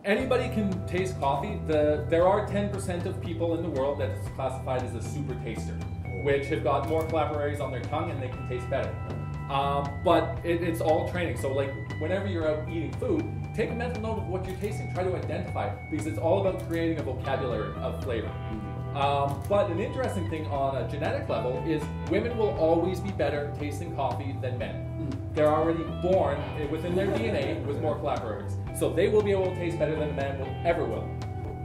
Anybody can taste coffee. There are 10% of people in the world that is classified as a super taster, which have got more capillaries on their tongue and they can taste better. But it's all training. So like whenever you're out eating food, take a mental note of what you're tasting. Try to identify it because it's all about creating a vocabulary of flavor. But an interesting thing on a genetic level is women will always be better at tasting coffee than men. They're already born within their DNA with more capillaries. So they will be able to taste better than a man ever will.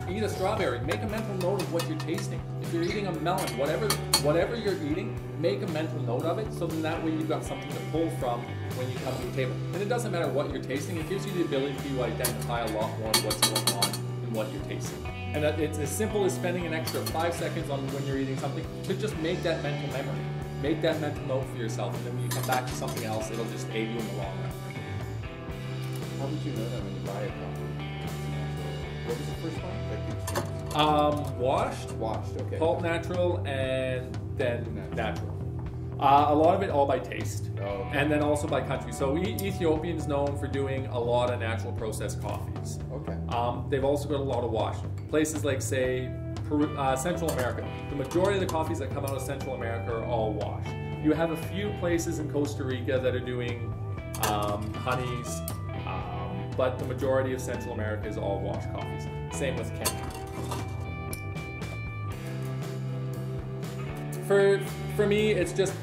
Eat a strawberry, make a mental note of what you're tasting. If you're eating a melon, whatever you're eating, make a mental note of it so then that way you've got something to pull from when you come to the table. And it doesn't matter what you're tasting, it gives you the ability to identify a lot more of what's going on in what you're tasting. And it's as simple as spending an extra 5 seconds on when you're eating something to just make that mental memory. Make that mental note for yourself, and then when you come back to something else, it'll just aid you in the long run. How would you know that when you buy a coffee? What was the first one? Like Washed, okay. pulp natural, and then natural. A lot of it all by taste, and then also by country. So Ethiopian's known for doing a lot of natural processed coffees. Okay. They've also got a lot of washed. Places like, say, Peru, Central America. The majority of the coffees that come out of Central America are all washed. You have a few places in Costa Rica that are doing honeys, but the majority of Central America is all washed coffees. Same with Kenya. For me, it's just,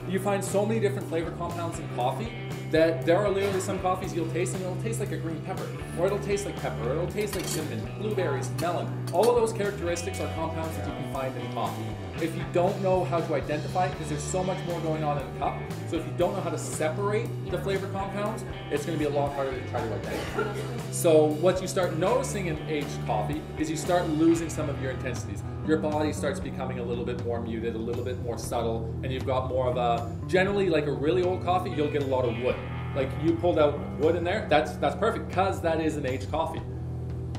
you find so many different flavor compounds in coffee that there are literally some coffees you'll taste and it'll taste like a green pepper, or it'll taste like pepper, or it'll taste like cinnamon, blueberries, melon. All of those characteristics are compounds that you can find in coffee. If you don't know how to identify it, because there's so much more going on in the cup, so if you don't know how to separate the flavor compounds, it's going to be a lot harder to try to identify. So what you start noticing in aged coffee is you start losing some of your intensities. Your body starts becoming a little bit more muted, a little bit more subtle, and you've got more of a, generally like a really old coffee, you'll get a lot of wood. Like you pulled out wood in there, that's perfect, because that is an aged coffee.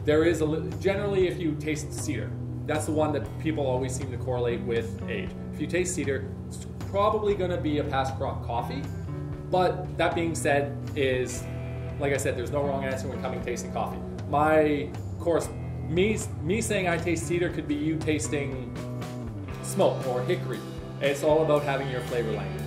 There is generally if you taste cedar, that's the one that people always seem to correlate with age. If you taste cedar, it's probably going to be a past crop coffee. But that being said, is like I said, there's no wrong answer when coming tasting coffee. Me saying I taste cedar could be you tasting smoke or hickory. It's all about having your flavor language.